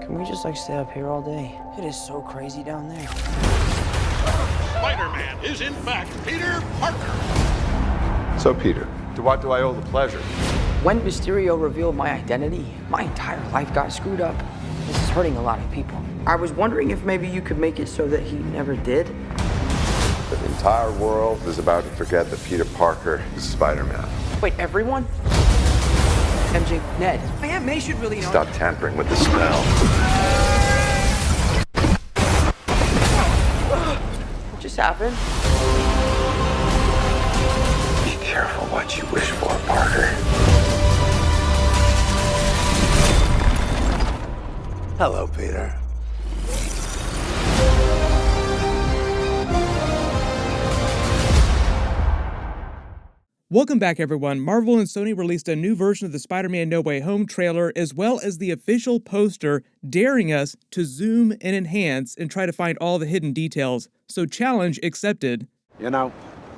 Can we just stay up here all day? It is so crazy down there. Spider-Man is in fact Peter Parker. So, Peter, to what do I owe the pleasure? When Mysterio revealed my identity, my entire life got screwed up. This is hurting a lot of people. I was wondering if maybe you could make it so that he never did. The entire world is about to forget that Peter Parker is Spider-Man. Wait, everyone? MJ, Ned. Aunt May should really know. Stop tampering with the spell. What just happened? Be careful what you wish for, Parker. Hello, Peter. Welcome back, everyone. Marvel and Sony released a new version of the Spider-Man No Way Home trailer, as well as the official poster, daring us to zoom and enhance and try to find all the hidden details. So challenge accepted. You know,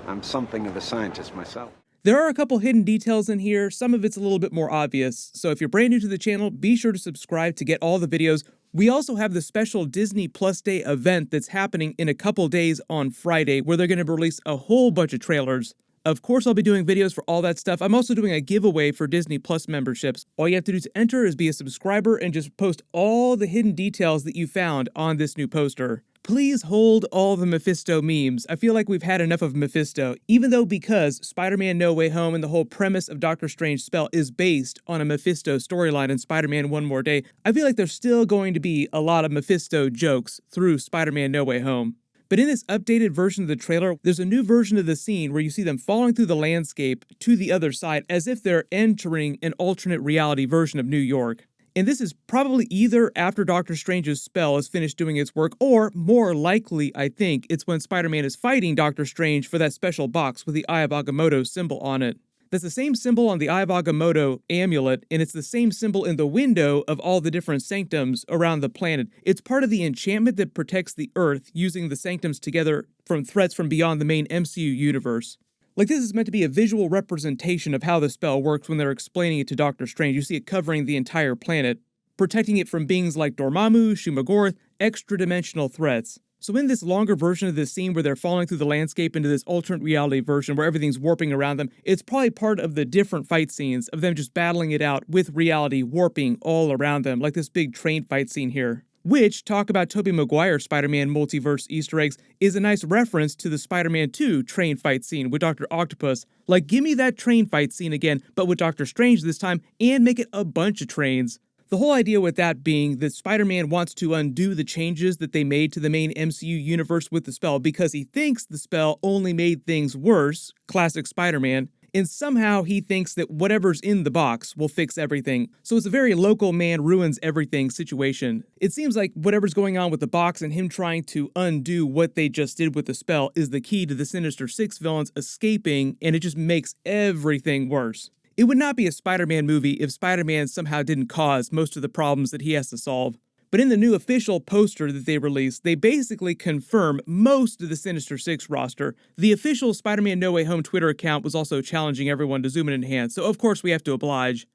I'm something of a scientist myself. There are a couple hidden details in here. Some of it's a little bit more obvious. So if you're brand new to the channel, be sure to subscribe to get all the videos. We also have the special Disney Plus Day event that's happening in a couple days on Friday, where they're going to release a whole bunch of trailers. Of course, I'll be doing videos for all that stuff. I'm also doing a giveaway for Disney Plus memberships. All you have to do to enter is be a subscriber and just post all the hidden details that you found on this new poster. Please hold all the Mephisto memes. I feel like we've had enough of Mephisto, even though because Spider-Man No Way Home and the whole premise of Doctor Strange's spell is based on a Mephisto storyline in Spider-Man One More Day, I feel like there's still going to be a lot of Mephisto jokes through Spider-Man No Way Home. But in this updated version of the trailer, there's a new version of the scene where you see them falling through the landscape to the other side as if they're entering an alternate reality version of New York. And this is probably either after Doctor Strange's spell is finished doing its work, or more likely, I think, it's when Spider-Man is fighting Doctor Strange for that special box with the Eye of Agamotto symbol on it. That's the same symbol on the Eye of Agamotto amulet, and it's the same symbol in the window of all the different sanctums around the planet. It's part of the enchantment that protects the Earth, using the sanctums together from threats from beyond the main MCU universe. Like, this is meant to be a visual representation of how the spell works when they're explaining it to Doctor Strange. You see it covering the entire planet, protecting it from beings like Dormammu, Shumagorath, extra-dimensional threats. So in this longer version of this scene where they're falling through the landscape into this alternate reality version where everything's warping around them, it's probably part of the different fight scenes of them just battling it out with reality warping all around them, like this big train fight scene here. Which, talk about Tobey Maguire Spider-Man multiverse Easter eggs, is a nice reference to the Spider-Man 2 train fight scene with Dr. Octopus. Like, give me that train fight scene again, but with Doctor Strange this time, and make it a bunch of trains. The whole idea with that being that Spider-Man wants to undo the changes that they made to the main MCU universe with the spell because he thinks the spell only made things worse, classic Spider-Man, and somehow he thinks that whatever's in the box will fix everything. So it's a very local man ruins everything situation. It seems like whatever's going on with the box and him trying to undo what they just did with the spell is the key to the Sinister Six villains escaping, and it just makes everything worse. It would not be a Spider-Man movie if Spider-Man somehow didn't cause most of the problems that he has to solve. But in the new official poster that they released, they basically confirm most of the Sinister Six roster. The official Spider-Man No Way Home Twitter account was also challenging everyone to zoom and enhance, so of course we have to oblige.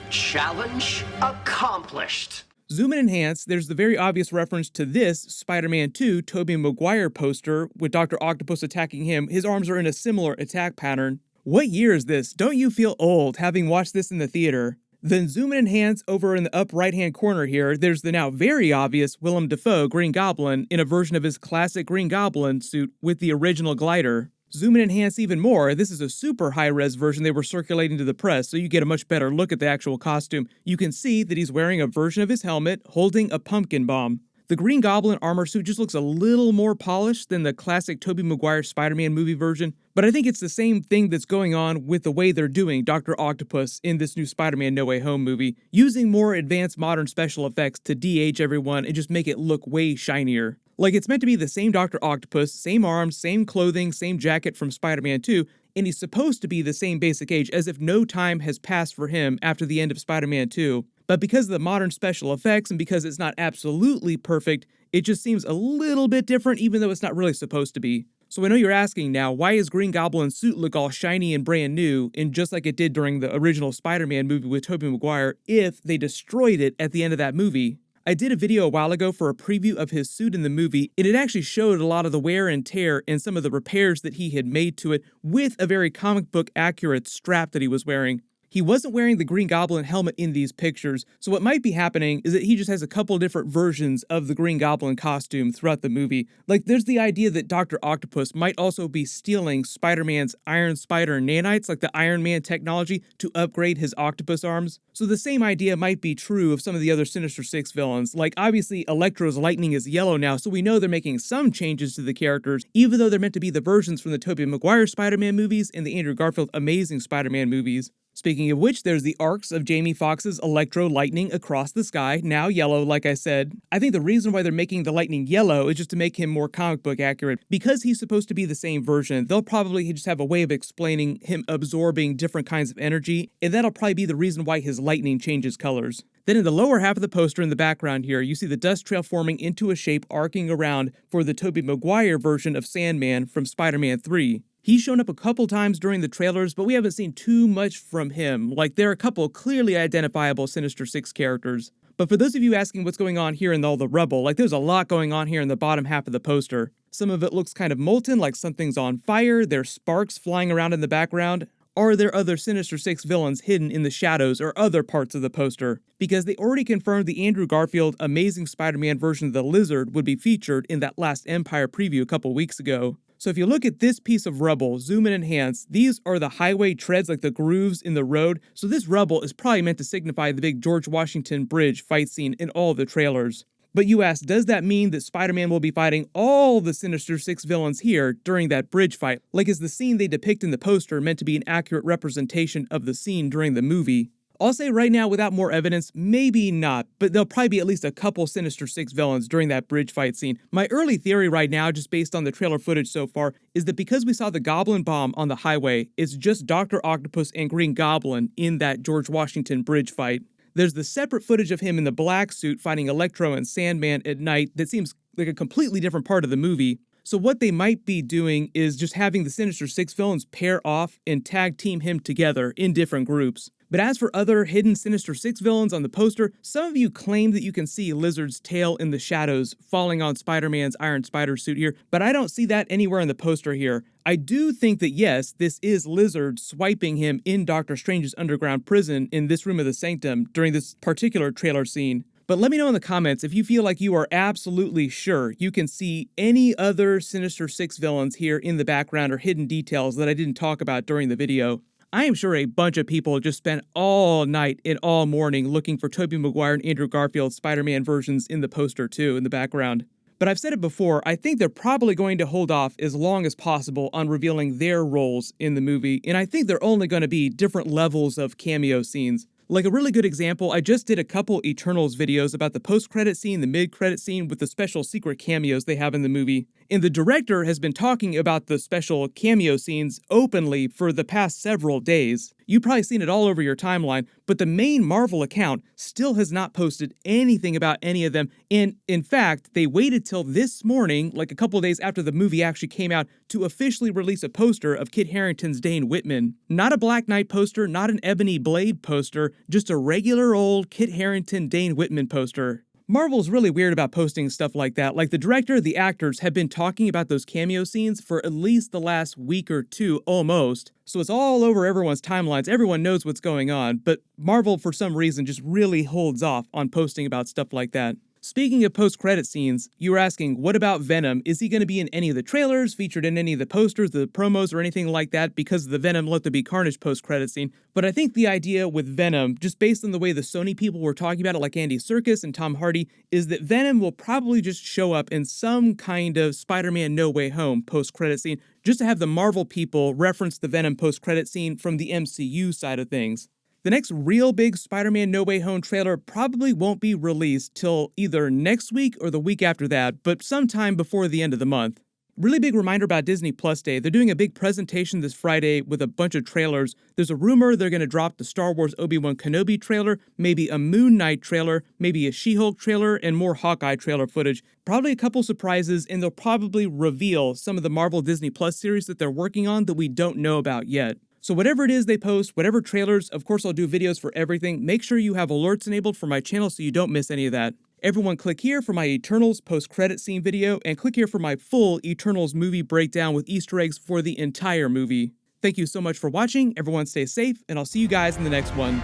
Challenge accomplished. Zoom and enhance, there's the very obvious reference to this Spider-Man 2 Tobey Maguire poster with Dr. Octopus attacking him. His arms are in a similar attack pattern. What year is this? Don't you feel old having watched this in the theater? Then zoom and enhance over in the up right-hand corner here, there's the now very obvious Willem Dafoe Green Goblin in a version of his classic Green Goblin suit with the original glider. Zoom and enhance even more, this is a super high-res version they were circulating to the press, so you get a much better look at the actual costume. You can see that he's wearing a version of his helmet, holding a pumpkin bomb. The Green Goblin armor suit just looks a little more polished than the classic Tobey Maguire Spider-Man movie version, but I think it's the same thing that's going on with the way they're doing Dr. Octopus in this new Spider-Man No Way Home movie, using more advanced modern special effects to de-age everyone and just make it look way shinier. Like, it's meant to be the same Dr. Octopus, same arms, same clothing, same jacket from Spider-Man 2, and he's supposed to be the same basic age, as if no time has passed for him after the end of Spider-Man 2. But because of the modern special effects and because it's not absolutely perfect, it just seems a little bit different even though it's not really supposed to be. So I know you're asking now, why is Green Goblin's suit look all shiny and brand new, and just like it did during the original Spider-Man movie with Tobey Maguire, if they destroyed it at the end of that movie? I did a video a while ago for a preview of his suit in the movie, and it actually showed a lot of the wear and tear and some of the repairs that he had made to it with a very comic book accurate strap that he was wearing. He wasn't wearing the Green Goblin helmet in these pictures, so what might be happening is that he just has a couple different versions of the Green Goblin costume throughout the movie. Like, there's the idea that Dr. Octopus might also be stealing Spider-Man's Iron Spider nanites, like the Iron Man technology, to upgrade his octopus arms. So the same idea might be true of some of the other Sinister Six villains. Like, obviously, Electro's lightning is yellow now, so we know they're making some changes to the characters, even though they're meant to be the versions from the Tobey Maguire Spider-Man movies and the Andrew Garfield Amazing Spider-Man movies. Speaking of which, there's the arcs of Jamie Foxx's Electro lightning across the sky, now yellow like I said. I think the reason why they're making the lightning yellow is just to make him more comic book accurate. Because he's supposed to be the same version, they'll probably just have a way of explaining him absorbing different kinds of energy, and that'll probably be the reason why his lightning changes colors. Then in the lower half of the poster in the background here, you see the dust trail forming into a shape arcing around for the Tobey Maguire version of Sandman from Spider-Man 3. He's shown up a couple times during the trailers, but we haven't seen too much from him. Like, there are a couple clearly identifiable Sinister Six characters. But for those of you asking what's going on here in all the rubble, like there's a lot going on here in the bottom half of the poster. Some of it looks kind of molten, like something's on fire, there's sparks flying around in the background. Are there other Sinister Six villains hidden in the shadows or other parts of the poster? Because they already confirmed the Andrew Garfield Amazing Spider-Man version of the Lizard would be featured in that Last Empire preview a couple weeks ago. So if you look at this piece of rubble, zoom and enhance, these are the highway treads, like the grooves in the road. So this rubble is probably meant to signify the big George Washington Bridge fight scene in all the trailers. But you ask, does that mean that Spider-Man will be fighting all the Sinister Six villains here during that bridge fight? Like, is the scene they depict in the poster meant to be an accurate representation of the scene during the movie? I'll say right now, without more evidence, maybe not, but there'll probably be at least a couple Sinister Six villains during that bridge fight scene. My early theory right now, just based on the trailer footage so far, is that because we saw the Goblin Bomb on the highway, it's just Dr. Octopus and Green Goblin in that George Washington bridge fight. There's the separate footage of him in the black suit fighting Electro and Sandman at night that seems like a completely different part of the movie. So what they might be doing is just having the Sinister Six villains pair off and tag team him together in different groups. But as for other hidden Sinister Six villains on the poster, some of you claim that you can see Lizard's tail in the shadows falling on Spider-Man's Iron Spider suit here, but I don't see that anywhere in the poster here. I do think that yes, this is Lizard swiping him in Doctor Strange's underground prison in this room of the Sanctum during this particular trailer scene. But let me know in the comments if you feel like you are absolutely sure you can see any other Sinister Six villains here in the background or hidden details that I didn't talk about during the video. I am sure a bunch of people just spent all night and all morning looking for Tobey Maguire and Andrew Garfield Spider-Man versions in the poster too, in the background. But I've said it before, I think they're probably going to hold off as long as possible on revealing their roles in the movie, and I think they're only going to be different levels of cameo scenes. Like a really good example, I just did a couple Eternals videos about the post-credit scene, the mid-credit scene with the special secret cameos they have in the movie. And the director has been talking about the special cameo scenes openly for the past several days. You've probably seen it all over your timeline, but the main Marvel account still has not posted anything about any of them. And in fact, they waited till this morning, like a couple days after the movie actually came out, to officially release a poster of Kit Harington's Dane Whitman. Not a Black Knight poster, not an Ebony Blade poster, just a regular old Kit Harington Dane Whitman poster. Marvel's really weird about posting stuff like that. Like, the director, the actors have been talking about those cameo scenes for at least the last week or two almost. So it's all over everyone's timelines. Everyone knows what's going on, but Marvel for some reason just really holds off on posting about stuff like that. Speaking of post-credit scenes, you were asking, what about Venom? Is he going to be in any of the trailers, featured in any of the posters, the promos, or anything like that because of the Venom Let There Be Carnage post-credit scene? But I think the idea with Venom, just based on the way the Sony people were talking about it, like Andy Serkis and Tom Hardy, is that Venom will probably just show up in some kind of Spider-Man No Way Home post-credit scene, just to have the Marvel people reference the Venom post-credit scene from the MCU side of things. The next real big Spider-Man No Way Home trailer probably won't be released till either next week or the week after that, but sometime before the end of the month. Really big reminder about Disney Plus Day. They're doing a big presentation this Friday with a bunch of trailers. There's a rumor they're going to drop the Star Wars Obi-Wan Kenobi trailer, maybe a Moon Knight trailer, maybe a She-Hulk trailer, and more Hawkeye trailer footage. Probably a couple surprises, and they'll probably reveal some of the Marvel Disney Plus series that they're working on that we don't know about yet. So whatever it is they post, whatever trailers, of course I'll do videos for everything. Make sure you have alerts enabled for my channel so you don't miss any of that. Everyone click here for my Eternals post-credit scene video, and click here for my full Eternals movie breakdown with Easter eggs for the entire movie. Thank you so much for watching, everyone stay safe, and I'll see you guys in the next one.